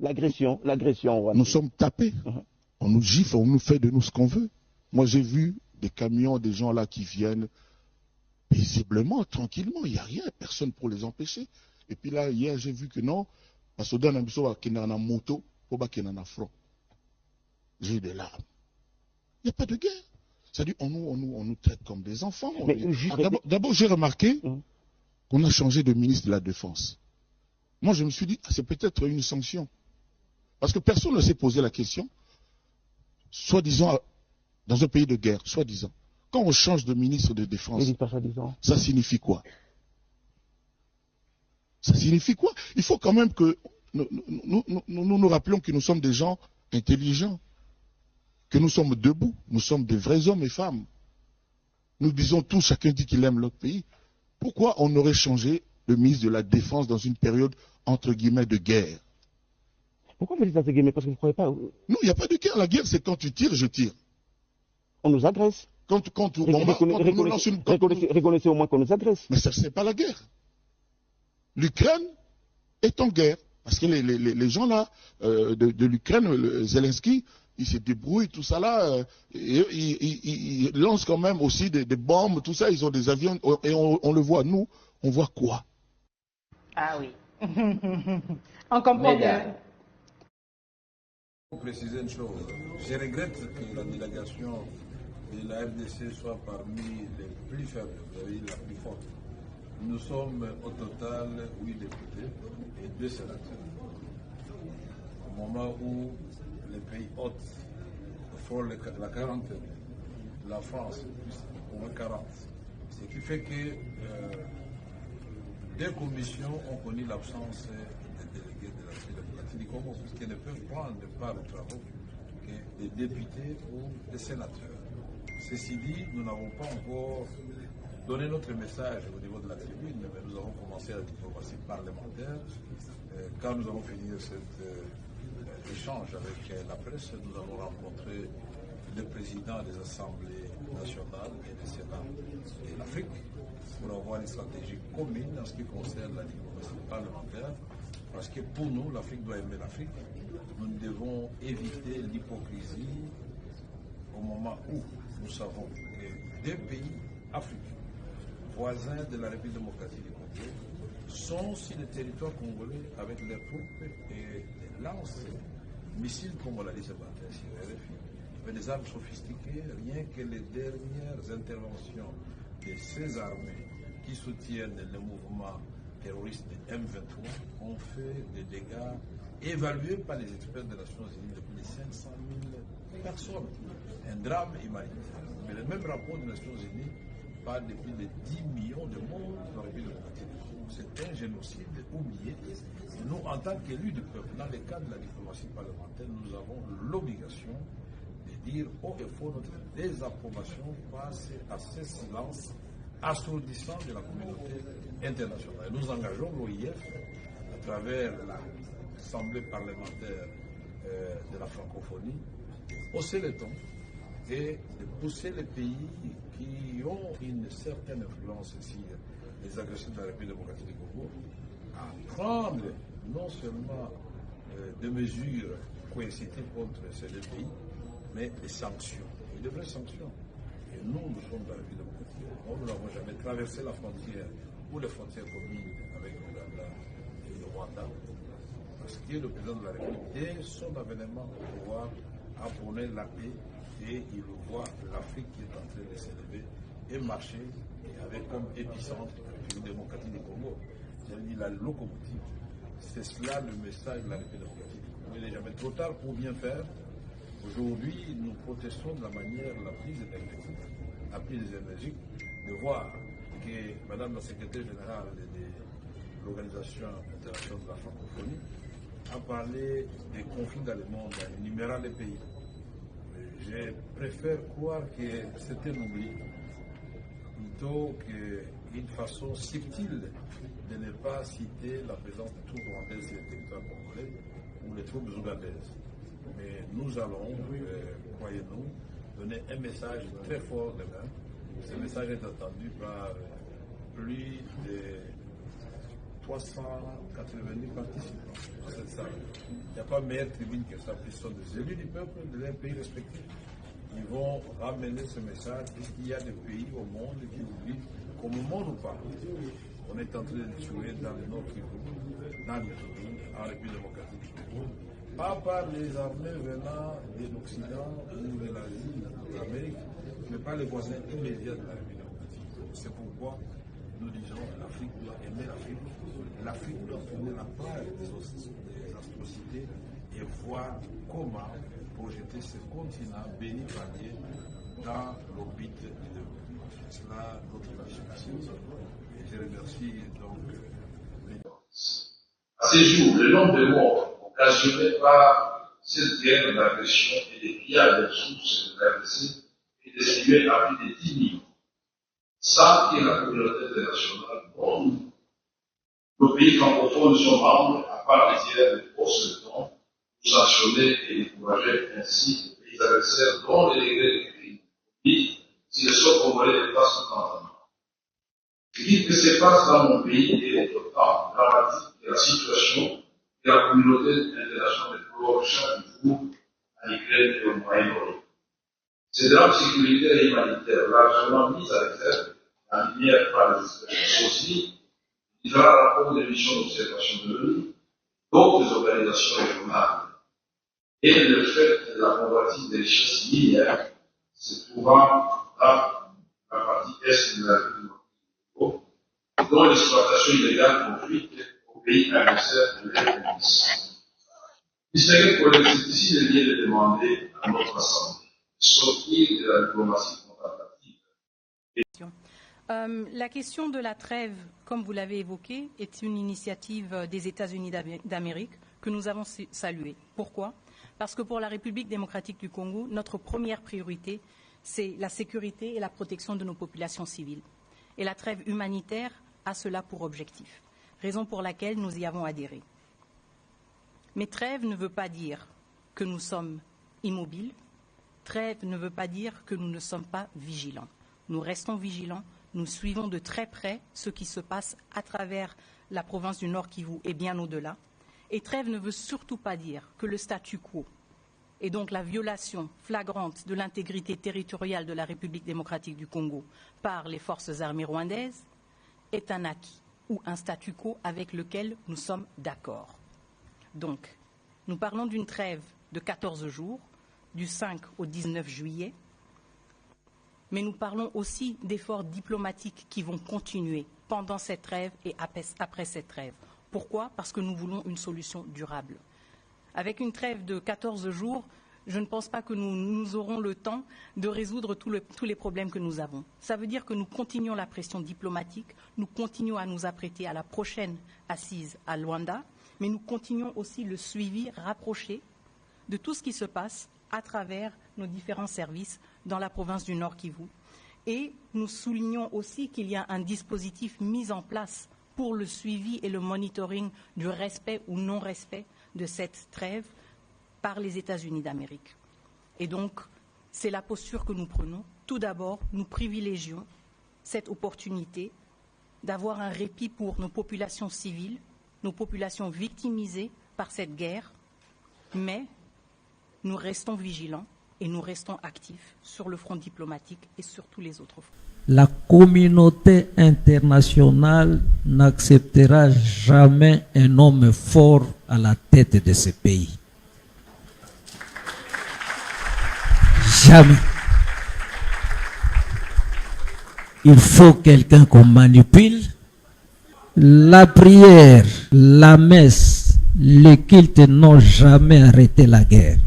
L'agression, nous sommes tapés. On nous gifle, on nous fait de nous ce qu'on veut. Moi, j'ai vu des camions, des gens là qui viennent paisiblement, tranquillement. Il n'y a rien, personne pour les empêcher. Et puis là, hier, j'ai vu que non, parce que dans la moto, pour pas qu'il y ait un front. J'ai eu des larmes. Il n'y a pas de guerre. C'est-à-dire, on nous traite comme des enfants. D'abord, j'ai remarqué qu'on a changé de ministre de la Défense. Moi, je me suis dit, c'est peut-être une sanction. Parce que personne ne s'est posé la question, soi-disant, dans un pays de guerre, soi-disant. Quand on change de ministre de Défense, ça signifie quoi? Ça signifie quoi? Il faut quand même que nous rappelions que nous sommes des gens intelligents, que nous sommes debout, nous sommes des vrais hommes et femmes. Nous disons tous, chacun dit qu'il aime notre pays. Pourquoi on aurait changé le ministre de la Défense dans une période, entre guillemets, de guerre? Pourquoi vous dites entre guillemets? Parce que vous ne croyez pas... Non, il n'y a pas de guerre. La guerre, c'est quand tu tires, je tire. On nous agresse. Reconnaissez au moins qu'on nous agresse. Mais ça, ce n'est pas la guerre. L'Ukraine est en guerre. Parce que les gens là, de l'Ukraine, Zelensky, ils se débrouillent, tout ça là, ils lancent quand même aussi des bombes, tout ça, ils ont des avions, et on le voit. Nous, on voit quoi? Ah oui. On comprend bien. Pour préciser une chose, je regrette que la délégation de la RDC soit parmi les plus faibles, vous avez dit la plus forte. Nous sommes au total 8 députés et 2 sénateurs. Au moment où les pays hôtes font la quarantaine, la France, au moins 40. Ce qui fait que des commissions ont connu l'absence des délégués de la République du Congo, puisqu'ils ne peuvent prendre part aux travaux que des députés ou des sénateurs. Ceci dit, nous n'avons pas encore donné notre message au niveau de la tribune, mais nous avons commencé la diplomatie parlementaire. Quand nous avons fini cet échange avec la presse, nous avons rencontré le président des assemblées nationales et des sénats de l'Afrique pour avoir une stratégie commune en ce qui concerne la diplomatie parlementaire, parce que pour nous, l'Afrique doit aimer l'Afrique. Nous devons éviter l'hypocrisie au moment où nous savons que des pays africains, voisins de la République démocratique du Congo, sont sur le territoire congolais avec leurs troupes et des lances missiles, comme on l'a dit ce matin sur RFI, avec des armes sophistiquées. Rien que les dernières interventions de ces armées qui soutiennent le mouvement terroriste de M23 ont fait des dégâts évalués par les experts des Nations Unies de plus de 500 000 personnes. Un drame humanitaire. Mais le même rapport des Nations Unies parle de plus de 10 millions de morts dans la République démocratique du Congo. C'est un génocide oublié. Et nous, en tant qu'élus du peuple, dans le cadre de la diplomatie parlementaire, nous avons l'obligation de dire haut et fort notre désapprobation face à ce silence assourdissant de la communauté internationale. Nous engageons l'OIF à travers l'Assemblée parlementaire de la francophonie, hausser le ton et de pousser les pays qui ont une certaine influence sur les agressions de la République démocratique du Congo à prendre non seulement des mesures coercitives contre ces deux pays, mais des sanctions, de vraies sanctions. Et nous, nous sommes dans la République démocratique du Congo, nous n'avons jamais traversé la frontière ou les frontières communes avec l'Ouganda et le Rwanda, parce que le président de la République, dès son avènement au pouvoir, a prôné la paix et il voit l'Afrique qui est en train de s'élever et marcher avec comme épicentre la République démocratique du Congo. J'ai dit la locomotive. C'est cela le message de la République démocratique du Congo. Il n'est jamais trop tard pour bien faire. Aujourd'hui, nous protestons de la manière la plus énergétique, la plus énergique, de voir que Madame la secrétaire générale de l'Organisation internationale de la francophonie a parlé des conflits dans le monde, en énumérant les pays. Je préfère croire que c'est un oubli, plutôt qu'une façon subtile de ne pas citer la présence des troupes rwandaises sur le territoire congolais ou les troupes ougandaises. Mais nous allons, croyez-nous, donner un message très fort demain. Ce message est attendu par plus de 380 000 participants à cette salle. Il n'y a pas meilleure tribune que ça, ils sont des élus du peuple de leurs pays respectifs. Ils vont ramener ce message puisqu'il y a des pays au monde qui oublient qu'au moment où pas, on est en train de tuer dans le Nord Kivu, dans le Togo, en République démocratique du Congo, pas par les armées venant de l'Occident ou de l'Asie, de l'Amérique, mais par les voisins immédiats de la République démocratique. C'est pourquoi nous disons que l'Afrique doit aimer l'Afrique. L'Afrique doit prendre la part des atrocités et voir comment projeter ce continent béni par Dieu dans l'orbite du développement. C'est cela notre participation. Et je remercie donc à ces jours, le nombre de morts occasionnés par cette guerre d'agression et des pillages de ressources de l'RDC est estimé à plus de 10 000, sans que la communauté internationale, dont nous, nos pays francophones sont membres, à part entière de force de temps, pour sanctionner et décourager ainsi les pays adversaires dont les degrés de crime commis si le sol congolais dépasse tout entendement. Ce qui se passe dans mon pays est autant dramatique que la situation que la communauté internationale déplore chaque jour en Ukraine et au Moyen-Orient. Ces drames sécuritaires et humanitaires largement mis à l'exergue en lumière par les experts aussi, différents rapports des missions d'observation de l'ONU, d'autres organisations régionales, et le fait de la convoitise des richesses minières se trouvant dans la partie est de la République dont l'exploitation illégale profite aux pays adversaires de l'Église. Distingués collègues, c'est ici le lieu de demander à notre Assemblée de sortir de la diplomatie contemplative. La question de la trêve, comme vous l'avez évoqué, est une initiative des États-Unis d'Amérique que nous avons saluée. Pourquoi ? Parce que pour la République démocratique du Congo, notre première priorité, c'est la sécurité et la protection de nos populations civiles. Et la trêve humanitaire a cela pour objectif, raison pour laquelle nous y avons adhéré. Mais trêve ne veut pas dire que nous sommes immobiles, trêve ne veut pas dire que nous ne sommes pas vigilants. Nous restons vigilants, nous suivons de très près ce qui se passe à travers la province du Nord Kivu et bien au-delà. Et trêve ne veut surtout pas dire que le statu quo, et donc la violation flagrante de l'intégrité territoriale de la République démocratique du Congo par les forces armées rwandaises, est un acquis ou un statu quo avec lequel nous sommes d'accord. Donc, nous parlons d'une trêve de 14 jours, du 5 au 19 juillet, mais nous parlons aussi d'efforts diplomatiques qui vont continuer pendant cette trêve et après cette trêve. Pourquoi ? Parce que nous voulons une solution durable. Avec une trêve de 14 jours, je ne pense pas que nous aurons le temps de résoudre tous les problèmes que nous avons. Ça veut dire que nous continuons la pression diplomatique, nous continuons à nous apprêter à la prochaine assise à Luanda, mais nous continuons aussi le suivi rapproché de tout ce qui se passe à travers nos différents services dans la province du Nord Kivu. Et nous soulignons aussi qu'il y a un dispositif mis en place pour le suivi et le monitoring du respect ou non-respect de cette trêve par les États-Unis d'Amérique. Et donc, c'est la posture que nous prenons. Tout d'abord, nous privilégions cette opportunité d'avoir un répit pour nos populations civiles, nos populations victimisées par cette guerre, mais nous restons vigilants et nous restons actifs sur le front diplomatique et sur tous les autres fronts. La communauté internationale n'acceptera jamais un homme fort à la tête de ce pays. Jamais. Il faut quelqu'un qu'on manipule. La prière, la messe, le culte n'ont jamais arrêté la guerre.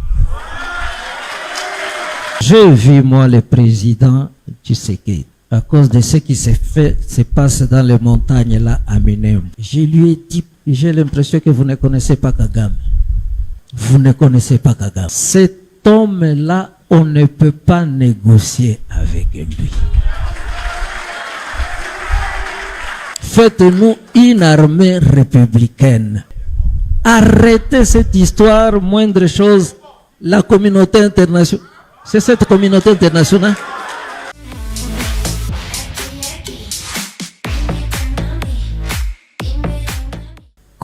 J'ai vu, moi, le président Tshisekedi, à cause de ce qui se passe dans les montagnes là à Minembwe. Je lui ai dit, j'ai l'impression que vous ne connaissez pas Kagame. Vous ne connaissez pas Kagame. Cet homme-là, on ne peut pas négocier avec lui. Faites-nous une armée républicaine. Arrêtez cette histoire, moindre chose, la communauté internationale. C'est cette communauté internationale.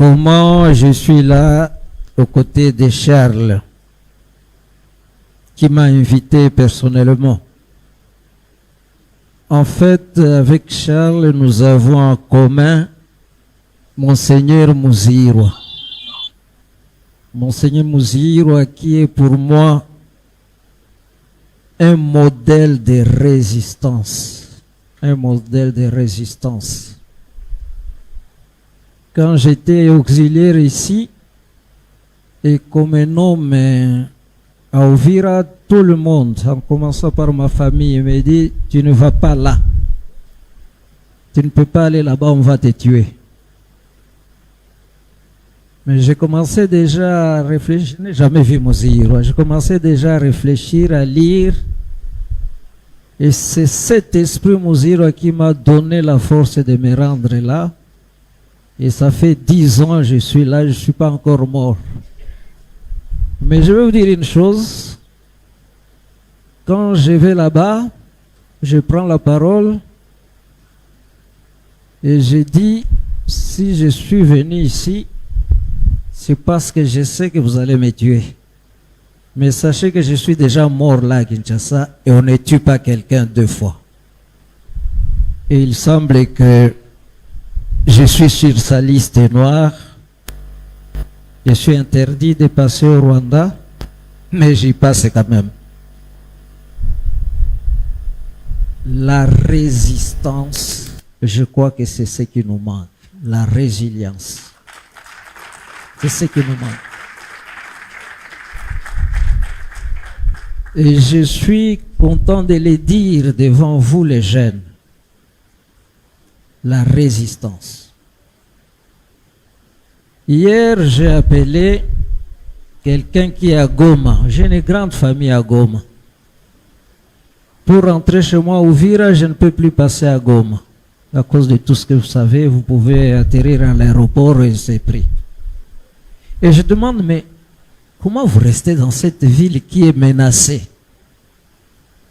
comment je suis là aux côtés de Charles, qui m'a invité personnellement. En fait, avec Charles, nous avons en commun Monseigneur Muzirwa. Monseigneur Muzirwa qui est pour moi un modèle de résistance. Un modèle de résistance. Quand j'étais auxiliaire ici, et comme un homme à Uvira, tout le monde, en commençant par ma famille, me dit, tu ne vas pas là. Tu ne peux pas aller là-bas, on va te tuer. Mais j'ai commencé déjà à réfléchir, je n'ai jamais vu Muzirwa, j'ai commencé déjà à réfléchir, à lire. Et c'est cet esprit Muzirwa qui m'a donné la force de me rendre là. Et ça fait 10 ans que je suis là, je ne suis pas encore mort. Mais je vais vous dire une chose. Quand je vais là-bas, je prends la parole et je dis, si je suis venu ici, c'est parce que je sais que vous allez me tuer. Mais sachez que je suis déjà mort là à Kinshasa et on ne tue pas quelqu'un 2 fois. Et il semble que je suis sur sa liste noire. Je suis interdit de passer au Rwanda, mais j'y passe quand même. La résistance, je crois que c'est ce qui nous manque. La résilience. C'est ce qui nous manque. Et je suis content de le dire devant vous les jeunes. La résistance. Hier, j'ai appelé quelqu'un qui est à Goma. J'ai une grande famille à Goma. Pour rentrer chez moi au Uvira, je ne peux plus passer à Goma. À cause de tout ce que vous savez, vous pouvez atterrir à l'aéroport et c'est pris. Et je demande, mais comment vous restez dans cette ville qui est menacée?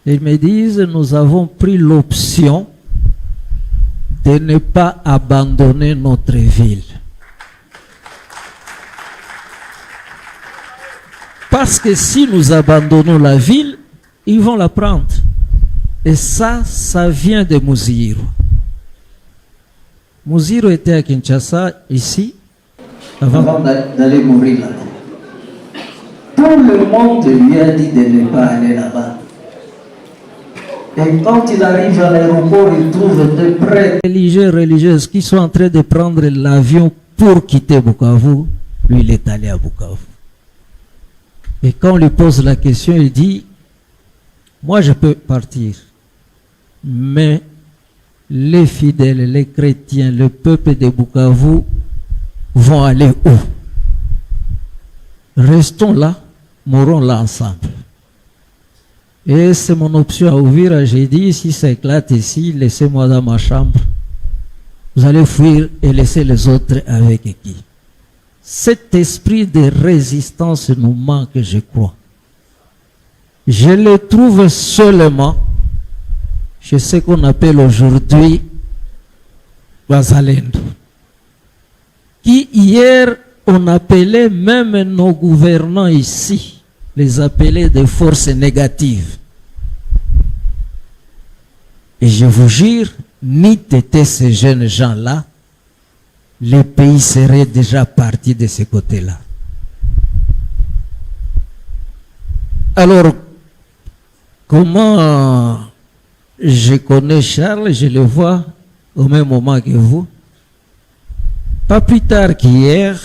Et ils me disent, nous avons pris l'option de ne pas abandonner notre ville. Parce que si nous abandonnons la ville, ils vont la prendre. Et ça vient de Muzirwa. Muzirwa était à Kinshasa, ici, avant d'aller mourir là-bas. Tout le monde lui a dit de ne pas aller là-bas. Et quand il arrive à l'aéroport, il trouve des prêtres religieuses qui sont en train de prendre l'avion pour quitter Bukavu. Lui, il est allé à Bukavu. Et quand on lui pose la question, il dit, moi je peux partir, mais les fidèles, les chrétiens, le peuple de Bukavu vont aller où? Restons là, mourons là ensemble. Et c'est mon option à Uvira. J'ai dit, si ça éclate ici, laissez-moi dans ma chambre. Vous allez fuir et laisser les autres avec qui? Cet esprit de résistance nous manque, je crois. Je le trouve seulement chez ce qu'on appelle aujourd'hui Wazalendo, qui hier on appelait même nos gouvernants ici, les appelait des forces négatives. Et je vous jure, ni t'étaient ces jeunes gens-là, le pays serait déjà parti de ce côté-là. Alors, comment je connais Charles, je le vois au même moment que vous. Pas plus tard qu'hier,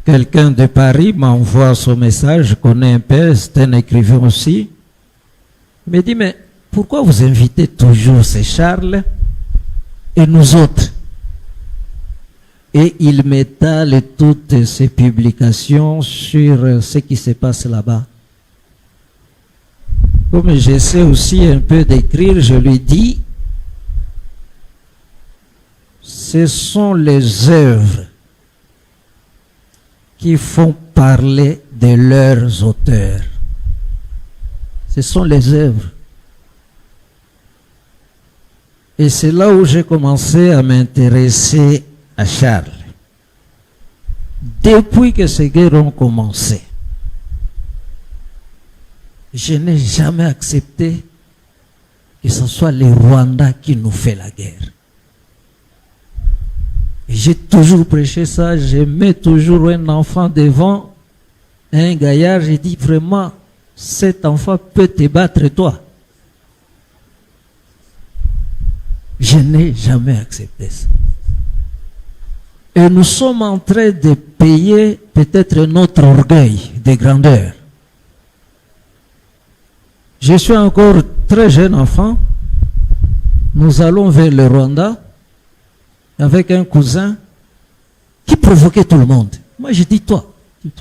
quelqu'un de Paris m'envoie son message, je connais un peu, c'est un écrivain aussi. Il me dit, mais pourquoi vous invitez toujours ces Charles et nous autres? Et il m'étale toutes ses publications sur ce qui se passe là-bas. Comme j'essaie aussi un peu d'écrire, je lui dis, ce sont les œuvres qui font parler de leurs auteurs. Ce sont les œuvres. Et c'est là où j'ai commencé à m'intéresser à à Charles. Depuis que ces guerres ont commencé, je n'ai jamais accepté que ce soit les Rwandais qui nous fait la guerre. Et j'ai toujours prêché ça, je mets toujours un enfant devant un gaillard, j'ai dit vraiment, cet enfant peut te battre toi. Je n'ai jamais accepté ça. Et nous sommes en train de payer peut-être notre orgueil de grandeur. Je suis encore très jeune enfant. Nous allons vers le Rwanda avec un cousin qui provoquait tout le monde. Moi, je dis, toi,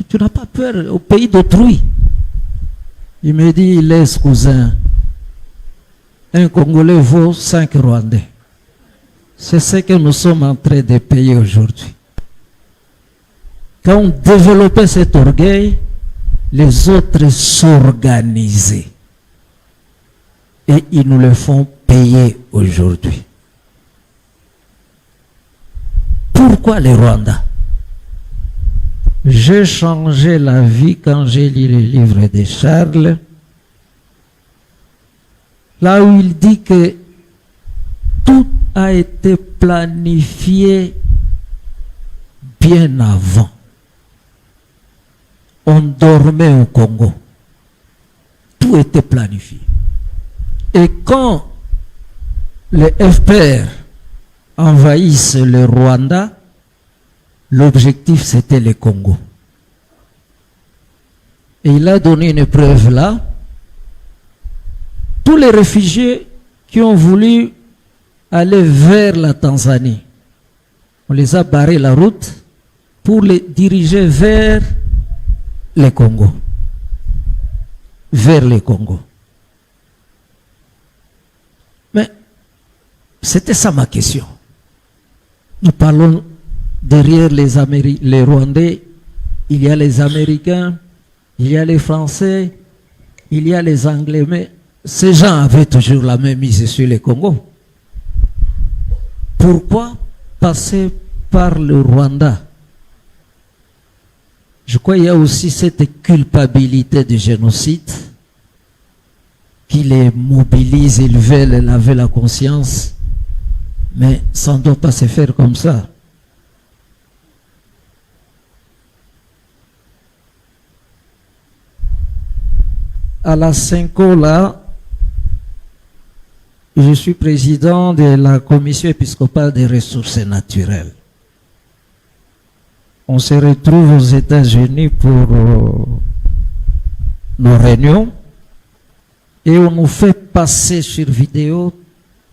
tu n'as pas peur au pays d'autrui. Il me dit, laisse cousin, un Congolais vaut 5 Rwandais. C'est ce que nous sommes en train de payer aujourd'hui. Quand on développait cet orgueil, les autres s'organisaient. Et ils nous le font payer aujourd'hui. Pourquoi les Rwandais? J'ai changé la vie quand j'ai lu le livre de Charles, là où il dit que tout a été planifié bien avant. On dormait au Congo. Tout était planifié. Et quand les FPR envahissent le Rwanda, l'objectif c'était le Congo. Et il a donné une preuve là. Tous les réfugiés qui ont voulu aller vers la Tanzanie, on les a barré la route pour les diriger vers le Congo. Vers le Congo. Mais c'était ça ma question. Nous parlons derrière les Rwandais, il y a les Américains, il y a les Français, il y a les Anglais, mais ces gens avaient toujours la même mise sur le Congo. Pourquoi passer par le Rwanda? Je crois qu'il y a aussi cette culpabilité du génocide qui les mobilise, ils veulent laver la conscience, mais ça ne doit pas se faire comme ça. À la Cinco, là, je suis président de la commission épiscopale des ressources naturelles. On se retrouve aux États-Unis pour nos réunions et on nous fait passer sur vidéo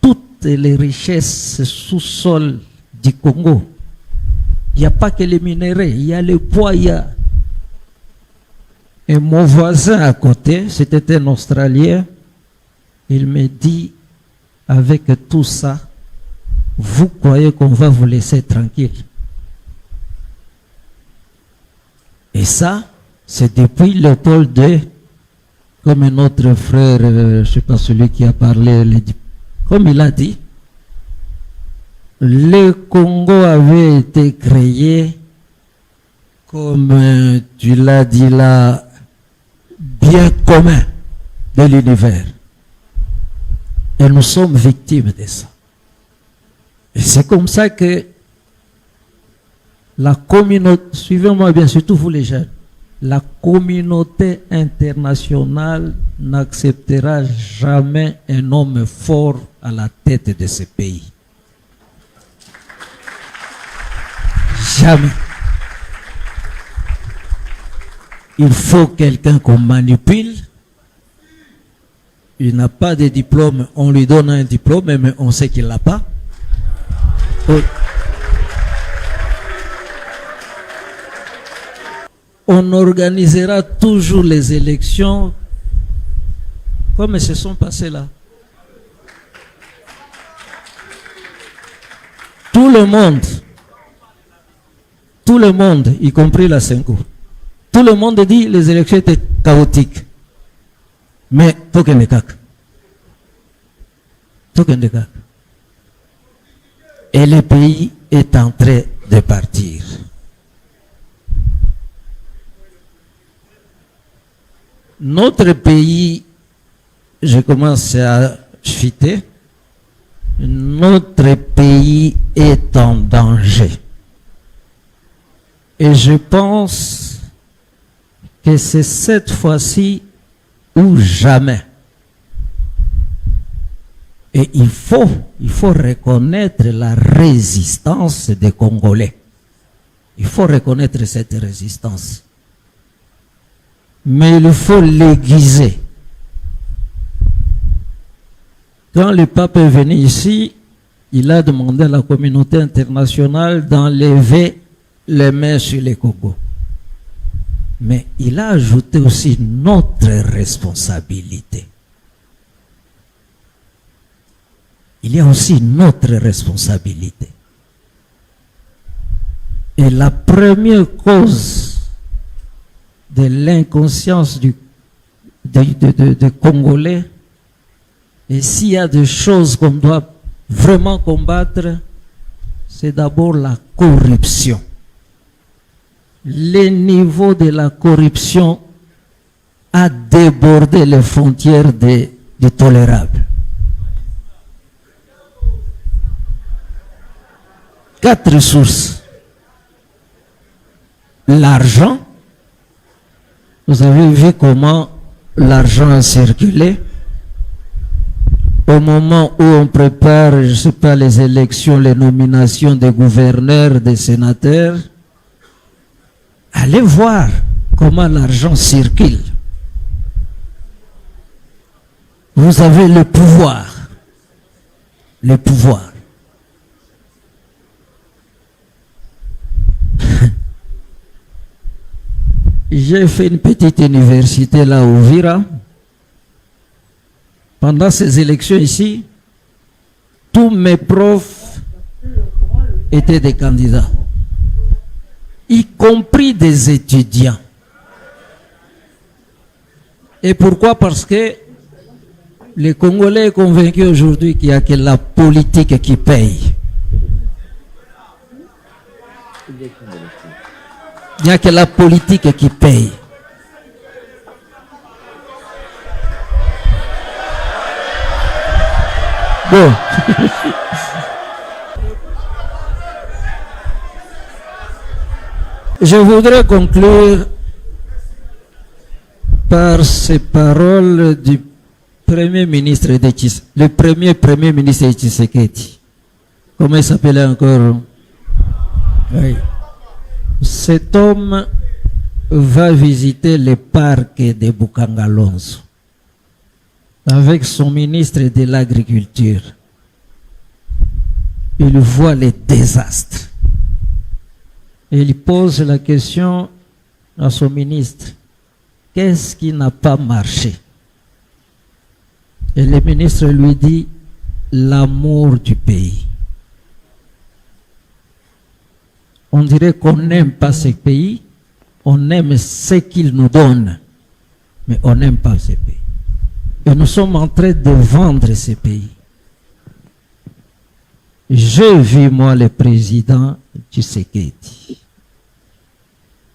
toutes les richesses sous-sol du Congo. Il n'y a pas que les minéraux, il y a le bois, il y a... Et mon voisin à côté, c'était un Australien, il me dit, avec tout ça, vous croyez qu'on va vous laisser tranquille? Et ça, c'est depuis Léopold II, comme un autre frère, je ne sais pas celui qui a parlé, comme il a dit, le Congo avait été créé, comme tu l'as dit là, bien commun de l'univers. Et nous sommes victimes de ça. Et c'est comme ça que la communauté, suivez-moi bien, surtout vous les jeunes, la communauté internationale n'acceptera jamais un homme fort à la tête de ce pays. Jamais. Il faut quelqu'un qu'on manipule. Il n'a pas de diplôme, on lui donne un diplôme, mais on sait qu'il ne l'a pas. Oui. On organisera toujours les élections comme elles se sont passées là. Tout le monde, y compris la Cinco, tout le monde dit que les élections étaient chaotiques. Mais token de cac. Et le pays est en train de partir. Notre pays, je commence à chuter, notre pays est en danger. Et je pense que c'est cette fois-ci ou jamais. Et il faut reconnaître la résistance des Congolais. Il faut reconnaître cette résistance. Mais il faut l'aiguiser. Quand le pape est venu ici, il a demandé à la communauté internationale d'enlever les mains sur les Congo. Mais il a ajouté aussi notre responsabilité. Il y a aussi notre responsabilité. Et la première cause de l'inconscience des Congolais, et s'il y a des choses qu'on doit vraiment combattre, c'est d'abord la corruption. Le niveau de la corruption a débordé les frontières du tolérable. 4 sources. L'argent. Vous avez vu comment l'argent a circulé. Au moment où on prépare, je ne sais pas, les élections, les nominations des gouverneurs, des sénateurs, allez voir comment l'argent circule. Vous avez le pouvoir. Le pouvoir. J'ai fait une petite université là au Vira. Pendant ces élections ici, tous mes profs étaient des candidats, y compris des étudiants. Et pourquoi? Parce que les Congolais sont convaincus aujourd'hui qu'il n'y a que la politique qui paye. Il n'y a que la politique qui paye. Bon. Je voudrais conclure par ces paroles du Premier ministre de Tshisekedi, le premier ministre de Tshisekedi. Comment il s'appelait encore? Oui. Cet homme va visiter le parc de Bukangalonzo avec son ministre de l'Agriculture. Il voit les désastres. Et il pose la question à son ministre. Qu'est-ce qui n'a pas marché? Et le ministre lui dit l'amour du pays. On dirait qu'on n'aime pas ce pays, on aime ce qu'il nous donne, mais on n'aime pas ce pays. Et nous sommes en train de vendre ce pays. J'ai vu, moi, le président Tshisekedi,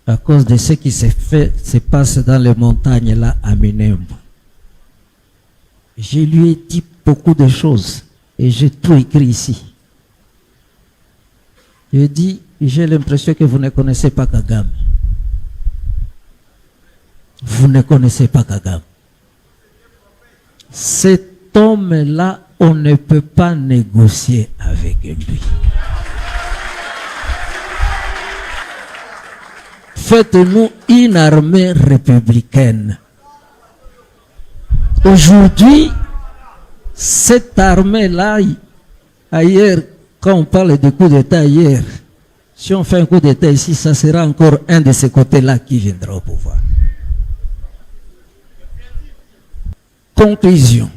à cause de ce qui se passe dans les montagnes là à Minembwe. Je lui ai dit beaucoup de choses et j'ai tout écrit ici. Je dis, j'ai l'impression que vous ne connaissez pas Kagame. Vous ne connaissez pas Kagame. Cet homme-là, on ne peut pas négocier avec lui. Faites-nous une armée républicaine. Aujourd'hui, cette armée-là, ailleurs, quand on parle de coup d'État ailleurs, si on fait un coup d'État ici, ça sera encore un de ces côtés-là qui viendra au pouvoir. Conclusion.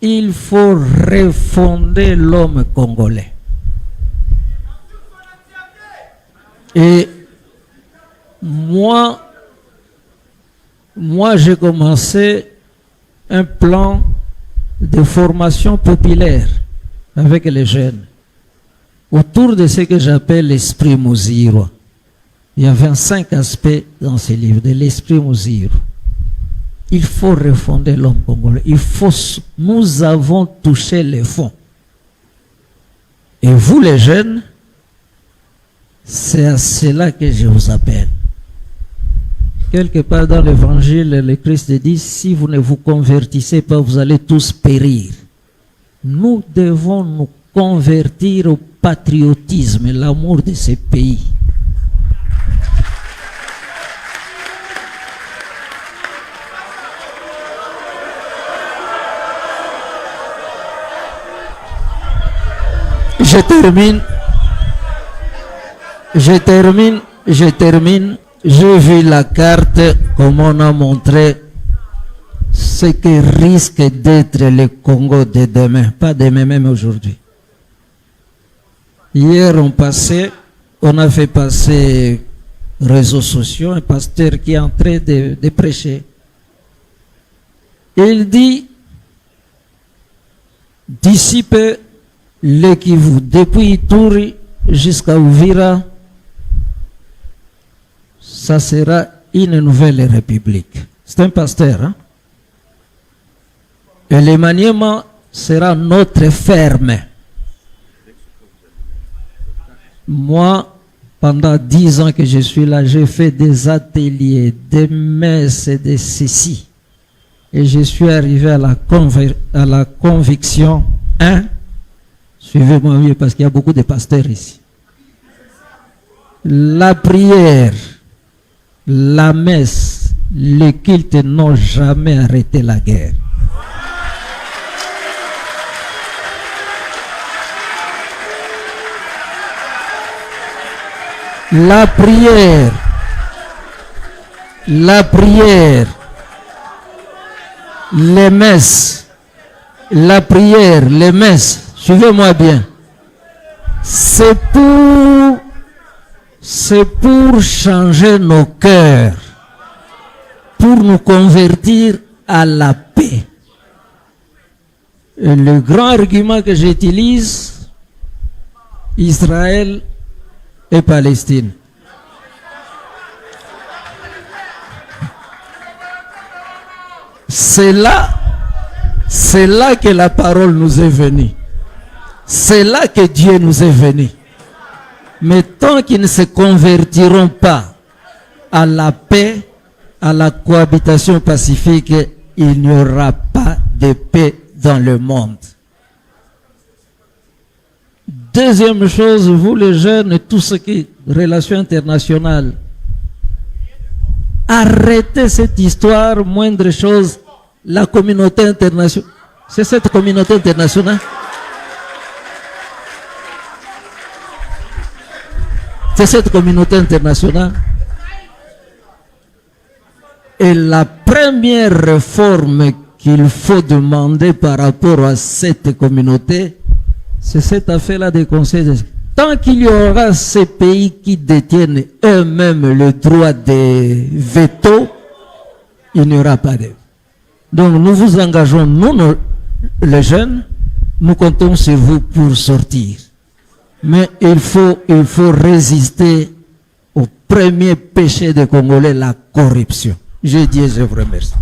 Il faut refonder l'homme congolais. Et moi j'ai commencé un plan de formation populaire avec les jeunes. autour de ce que j'appelle l'esprit Muziro. Il y a 25 aspects dans ce livre de l'esprit Muziro. Il faut refonder l'homme congolais. Nous avons touché les fonds. Et vous les jeunes, c'est à cela que je vous appelle. Quelque part dans l'évangile, le Christ dit, si vous ne vous convertissez pas, vous allez tous périr. Nous devons nous convertir au patriotisme et l'amour de ce pays. Je termine. J'ai vu la carte, comme on a montré ce que risque d'être le Congo de demain, pas demain même aujourd'hui. Hier on a fait passer réseaux sociaux un pasteur qui est en train de prêcher. Il dit, d'ici peu, le Kivu, depuis Ituri jusqu'à Uvira, ça sera une nouvelle république. C'est un pasteur, hein? Et le Maniema sera notre ferme. Moi, pendant 10 ans que je suis là, j'ai fait des ateliers, des messes et des ceci. Et je suis arrivé à la conviction, suivez-moi mieux parce qu'il y a beaucoup de pasteurs ici. La prière, la messe, les cultes n'ont jamais arrêté la guerre. La prière, les messes, suivez-moi bien. C'est pour changer nos cœurs, pour nous convertir à la paix. Et le grand argument que j'utilise, Israël et Palestine. C'est là que la parole nous est venue. C'est là que Dieu nous est venu. Mais tant qu'ils ne se convertiront pas à la paix, à la cohabitation pacifique, il n'y aura pas de paix dans le monde. Deuxième chose, vous les jeunes, tout ce qui est relations internationales, arrêtez cette histoire, moindre chose, la communauté internationale. C'est cette communauté internationale. C'est cette communauté internationale. Et la première réforme qu'il faut demander par rapport à cette communauté, c'est cette affaire-là des conseils. Tant qu'il y aura ces pays qui détiennent eux-mêmes le droit de veto, il n'y aura pas de. Donc nous vous engageons, nous les jeunes, nous comptons sur vous pour sortir. Mais il faut résister au premier péché des Congolais, la corruption. Je dis et je vous remercie.